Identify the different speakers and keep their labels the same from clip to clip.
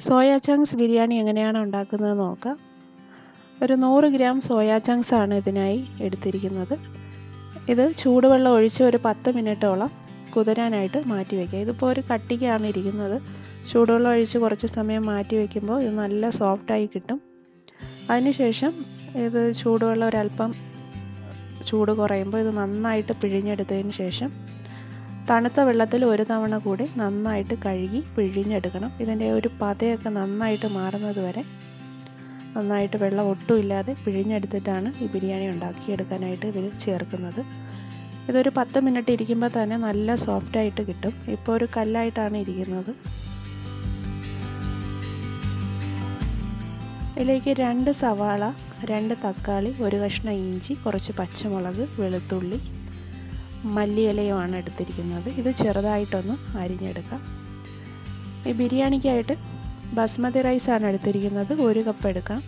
Speaker 1: Soya chunks biryani എങ്ങനെയാണ് ഉണ്ടാക്കുന്നതെന്ന് നോക്കാം. ഒരു 100 ഗ്രാം സോയ ചങ്ക്സ് ആണ് ഇതിനായി എടുത്തിരിക്കുന്നത്. ഇത് ചൂടുവെള്ളം ഒഴിച്ച് ഒരു 10 മിനിറ്റോളം കുതിരാനായിട്ട് മാറ്റി വയ്ക്കുക. ഇതിപ്പോൾ ഒരു കട്ടിക്കാണ് ഇരിക്കുന്നത്. ചൂടുവെള്ളം ഒഴിച്ച് കുറച്ച് സമയം മാറ്റി വയ്ക്കുമ്പോൾ ഇത് നല്ല സോഫ്റ്റായി കിട്ടും. അതിനുശേഷം ഇത് ചൂടുവെള്ളം ഒരല്പം ചൂട് കുറയുമ്പോൾ ഇത് നന്നായിട്ട് പിഴിഞ്ഞെടുത്തതിന് ശേഷം തണുത്ത വെള്ളത്തിൽ ഒരു തവണ കൂടി നന്നായിട്ട് കഴുകി പിഴിഞ്ഞെടുക്കണം. ഇതിൻ്റെ ഒരു പതയൊക്കെ നന്നായിട്ട് മാറുന്നത് വരെ നന്നായിട്ട് വെള്ളം ഒട്ടുമില്ലാതെ പിഴിഞ്ഞെടുത്തിട്ടാണ് ഈ ബിരിയാണി ഉണ്ടാക്കിയെടുക്കാനായിട്ട് ഇതിൽ ചേർക്കുന്നത്. ഇതൊരു 10 മിനിറ്റ് ഇരിക്കുമ്പോൾ തന്നെ നല്ല സോഫ്റ്റായിട്ട് കിട്ടും. ഇപ്പോൾ ഒരു കല്ലായിട്ടാണ് ഇരിക്കുന്നത്. ഇതിലേക്ക് 2 സവാള, 2 തക്കാളി, 1 കഷ്ണം ഇഞ്ചി, കുറച്ച് പച്ചമുളക്, വെളുത്തുള്ളി, മല്ലിയിലയുമാണ് എടുത്തിരിക്കുന്നത്. ഇത് ചെറുതായിട്ടൊന്ന് അരിഞ്ഞെടുക്കാം. ഈ ബിരിയാണിക്കായിട്ട് ബസ്മതി റൈസാണ് എടുത്തിരിക്കുന്നത്. 1 കപ്പ് എടുക്കാം.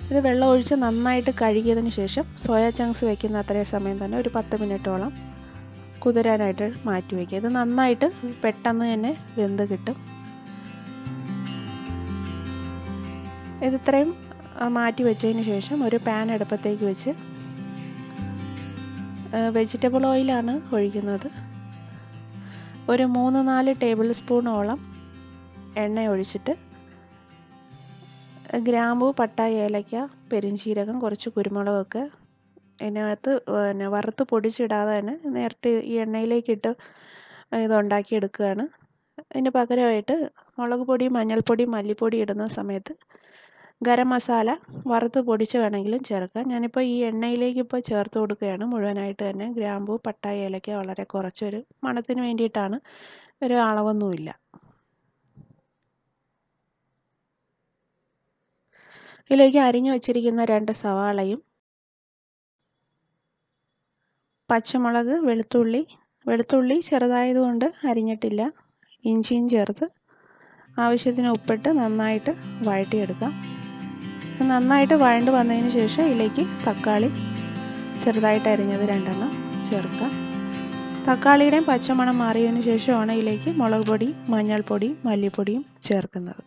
Speaker 1: ഇത് വെള്ളം ഒഴിച്ച് നന്നായിട്ട് കഴുകിയതിന് ശേഷം സോയ ചങ്ക്സ് വയ്ക്കുന്ന അത്രയും സമയം തന്നെ ഒരു 10 മിനിറ്റോളം കുതിരാനായിട്ട് മാറ്റി വയ്ക്കുക. ഇത് നന്നായിട്ട് പെട്ടെന്ന് തന്നെ വെന്ത് കിട്ടും. ഇതിത്രയും മാറ്റി വെച്ചതിന് ശേഷം ഒരു പാൻ അടുപ്പത്തേക്ക് വെച്ച് വെജിറ്റബിൾ ഓയിലാണ് ഒഴിക്കുന്നത്. ഒരു 3-4 ടേബിൾ സ്പൂണോളം എണ്ണ ഒഴിച്ചിട്ട് ഗ്രാമ്പൂ, പട്ട, ഏലക്ക, പെരിഞ്ചീരകം, കുറച്ച് കുരുമുളകൊക്കെ ഇതിനകത്ത് വറുത്ത് പൊടിച്ചിടാതെ തന്നെ നേരിട്ട് ഈ എണ്ണയിലേക്കിട്ട് ഇതുണ്ടാക്കിയെടുക്കുകയാണ്. അതിന് പകരമായിട്ട് മുളക് പൊടി, മഞ്ഞൾപ്പൊടി, മല്ലിപ്പൊടി ഇടുന്ന സമയത്ത് ഗരം മസാല വറുത്ത് പൊടിച്ച് വേണമെങ്കിലും ചേർക്കാം. ഞാനിപ്പോൾ ഈ എണ്ണയിലേക്ക് ഇപ്പോൾ ചേർത്ത് കൊടുക്കുകയാണ് മുഴുവനായിട്ട് തന്നെ. ഗ്രാമ്പൂ, പട്ട, ഏലക്ക വളരെ കുറച്ചൊരു മണത്തിന് വേണ്ടിയിട്ടാണ്, ഒരു അളവൊന്നുമില്ല. ഇതിലേക്ക് അരിഞ്ഞു വച്ചിരിക്കുന്ന 2 സവാളയും പച്ചമുളക്, വെളുത്തുള്ളി ചെറുതായതുകൊണ്ട് അരിഞ്ഞിട്ടില്ല, ഇഞ്ചിയും ചേർത്ത് ആവശ്യത്തിന് ഉപ്പിട്ട് നന്നായിട്ട് വഴറ്റിയെടുക്കാം. നന്നായിട്ട് വഴണ്ട് വന്നതിന് ശേഷം ഇതിലേക്ക് തക്കാളി ചെറുതായിട്ട് അരിഞ്ഞത് 2 എണ്ണം ചേർക്കാം. തക്കാളിയുടെയും പച്ചമണം മാറിയതിന് ശേഷമാണ് ഇതിലേക്ക് മുളക് പൊടി, മഞ്ഞൾപ്പൊടി, മല്ലിപ്പൊടിയും ചേർക്കുന്നത്.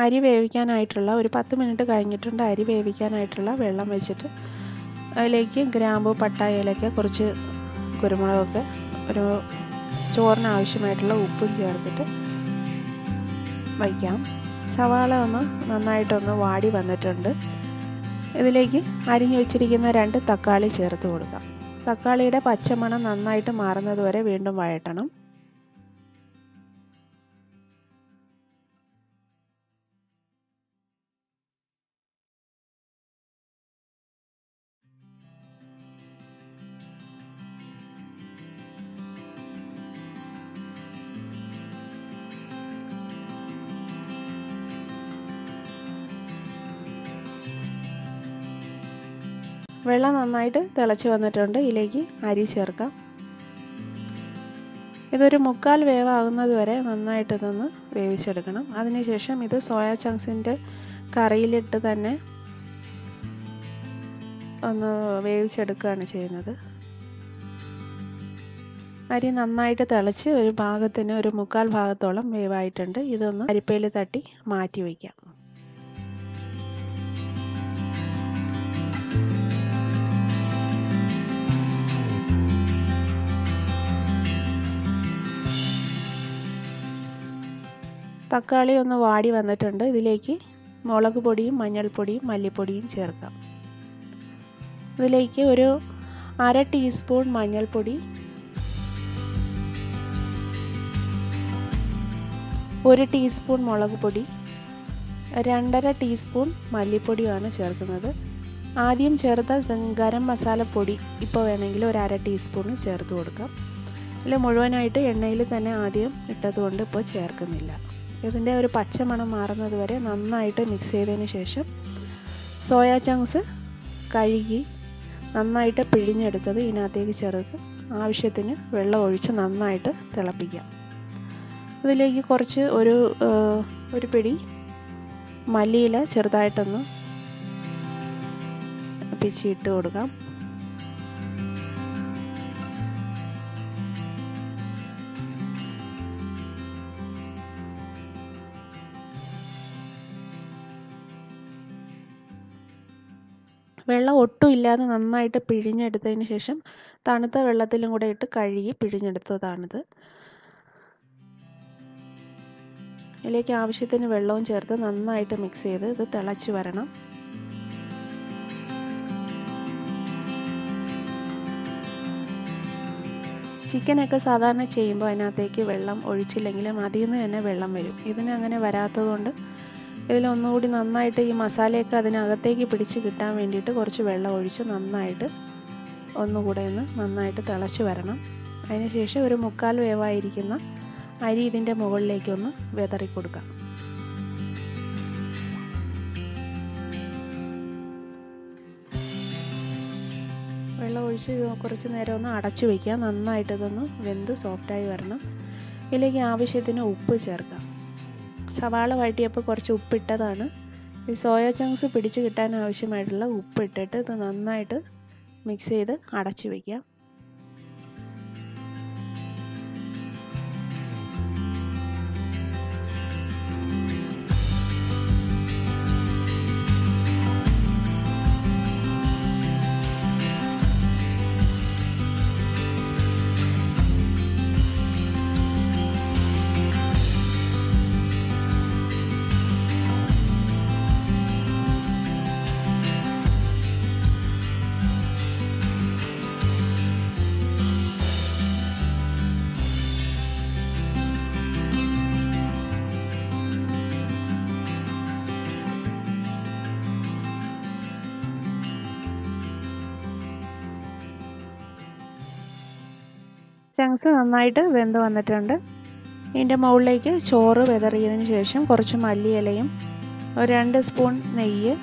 Speaker 1: അരി വേവിക്കാനായിട്ടുള്ള ഒരു 10 മിനിറ്റ് കഴിഞ്ഞിട്ടുണ്ട്. അരി വേവിക്കാനായിട്ടുള്ള വെള്ളം വെച്ചിട്ട് അതിലേക്ക് ഗ്രാമ്പൂ, പട്ട, ഏലക്ക, കുറച്ച് കുരുമുളകൊക്കെ, ഒരു ചോറിന് ആവശ്യമായിട്ടുള്ള ഉപ്പും ചേർത്തിട്ട് വയ്ക്കാം. സവാള ഒന്ന് നന്നായിട്ടൊന്ന് വാടി വന്നിട്ടുണ്ട്. ഇതിലേക്ക് അരിഞ്ഞു വെച്ചിരിക്കുന്ന 2 തക്കാളി ചേർത്ത് കൊടുക്കാം. തക്കാളിയുടെ പച്ചമണം നന്നായിട്ട് മാറുന്നത് വരെ വീണ്ടും വഴറ്റണം. വെള്ളം നന്നായിട്ട് തിളച്ച് വന്നിട്ടുണ്ട്. ഇതിലേക്ക് അരി ചേർക്കാം. ഇതൊരു 1/4 വേവാകുന്നത് വരെ നന്നായിട്ട് ഇതൊന്ന് വേവിച്ചെടുക്കണം. അതിനുശേഷം ഇത് സോയ ചങ്ക്സിൻ്റെ കറിയിലിട്ട് തന്നെ ഒന്ന് വേവിച്ചെടുക്കുകയാണ് ചെയ്യുന്നത്. അരി നന്നായിട്ട് തിളച്ച് ഒരു ഭാഗത്തിന് ഒരു 1/4 ഭാഗത്തോളം വേവായിട്ടുണ്ട്. ഇതൊന്ന് അരിപ്പയിൽ തട്ടി മാറ്റി വയ്ക്കാം. തക്കാളി ഒന്ന് വാടി വന്നിട്ടുണ്ട്. ഇതിലേക്ക് മുളക് പൊടിയും, മഞ്ഞൾപ്പൊടിയും, മല്ലിപ്പൊടിയും ചേർക്കാം. ഇതിലേക്ക് ഒരു 1/2 ടീസ്പൂൺ മഞ്ഞൾപ്പൊടി, 1 ടീസ്പൂൺ മുളക് പൊടി, 2.5 ടീസ്പൂൺ മല്ലിപ്പൊടിയുമാണ് ചേർക്കുന്നത്. ആദ്യം ചേർത്ത ഗരം മസാലപ്പൊടി ഇപ്പോൾ വേണമെങ്കിൽ ഒരു 1/2 ടീസ്പൂൺ ചേർത്ത് കൊടുക്കാം. ഇതിൽ മുഴുവനായിട്ട് എണ്ണയിൽ തന്നെ ആദ്യം ഇട്ടതുകൊണ്ട് ഇപ്പോൾ ചേർക്കുന്നില്ല. ഇതിൻ്റെ ഒരു പച്ചമണം മാറുന്നത് വരെ നന്നായിട്ട് മിക്സ് ചെയ്തതിന് ശേഷം സോയ ചങ്ക്സ് കഴുകി നന്നായിട്ട് പിഴിഞ്ഞെടുത്തത് ഇതിനകത്തേക്ക് ചേർത്ത് ആവശ്യത്തിന് വെള്ളം ഒഴിച്ച് നന്നായിട്ട് തിളപ്പിക്കാം. അതിലേക്ക് കുറച്ച് ഒരു പിടി മല്ലിയില ചെറുതായിട്ടൊന്ന് പിച്ചിട്ട് കൊടുക്കാം. വെള്ളം ഒട്ടും ഇല്ലാതെ നന്നായിട്ട് പിഴിഞ്ഞെടുത്തതിന് ശേഷം തണുത്ത വെള്ളത്തിലും കൂടെ ഇട്ട് കഴുകി പിഴിഞ്ഞെടുത്തതാണിത്. ഇതിലേക്ക് ആവശ്യത്തിന് വെള്ളവും ചേർത്ത് നന്നായിട്ട് മിക്സ് ചെയ്ത് ഇത് തിളച്ച് വരണം. ചിക്കനൊക്കെ സാധാരണ ചെയ്യുമ്പോൾ അതിനകത്തേക്ക് വെള്ളം ഒഴിച്ചില്ലെങ്കിലും അതിൽ നിന്ന് തന്നെ വെള്ളം വരും. ഇതിന് അങ്ങനെ വരാത്തതുകൊണ്ട് ഇതിലൊന്നുകൂടി നന്നായിട്ട് ഈ മസാലയൊക്കെ അതിനകത്തേക്ക് പിടിച്ച് കിട്ടാൻ വേണ്ടിയിട്ട് കുറച്ച് വെള്ളം ഒഴിച്ച് നന്നായിട്ട് ഒന്നുകൂടെ നന്നായിട്ട് തിളച്ച് വരണം. അതിനുശേഷം ഒരു 1/4 വേവായിരിക്കുന്ന അരി ഇതിൻ്റെ മുകളിലേക്കൊന്ന് വിതറി കൊടുക്കാം. വെള്ളം ഒഴിച്ച് കുറച്ച് നേരം ഒന്ന് അടച്ചു വയ്ക്കുക. നന്നായിട്ട് ഇതൊന്ന് വെന്ത് സോഫ്റ്റായി വരണം. ഇതിലേക്ക് ആവശ്യത്തിന് ഉപ്പ് ചേർക്കാം. സവാള വഴറ്റിയപ്പോൾ കുറച്ച് ഉപ്പിട്ടതാണ്. ഈ സോയ ചങ്ക്സ് പിടിച്ച് കിട്ടാൻ ആവശ്യമായിട്ടുള്ള ഉപ്പ് ഇട്ടിട്ട് ഇത് നന്നായിട്ട് മിക്സ് ചെയ്ത് അടച്ചു വയ്ക്കുക. ചങ്ക്സ് നന്നായിട്ട് വെന്ത് വന്നിട്ടുണ്ട്. ഇതിൻ്റെ മുകളിലേക്ക് ചോറ് വിതറിയതിന് ശേഷം കുറച്ച് മല്ലിയിലയും 2 സ്പൂൺ നെയ്യ്,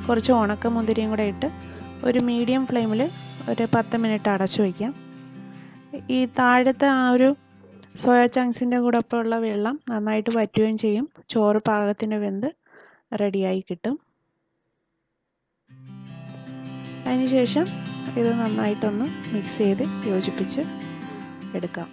Speaker 1: കുറച്ച് ഉണക്കമുന്തിരിയും കൂടെ ഇട്ട് ഒരു മീഡിയം ഫ്ലെയിമിൽ ഒരു 10 മിനിറ്റ് അടച്ചു വയ്ക്കാം. ഈ താഴത്തെ ആ ഒരു സോയ ചങ്ക്സിൻ്റെ കൂടെ ഒപ്പമുള്ള വെള്ളം നന്നായിട്ട് വറ്റുകയും ചെയ്യും. ചോറ് പാകത്തിന് വെന്ത് റെഡിയായി കിട്ടും. അതിനുശേഷം ഇത് നന്നായിട്ടൊന്ന് മിക്സ് ചെയ്ത് യോജിപ്പിച്ച് എടുക്കാം.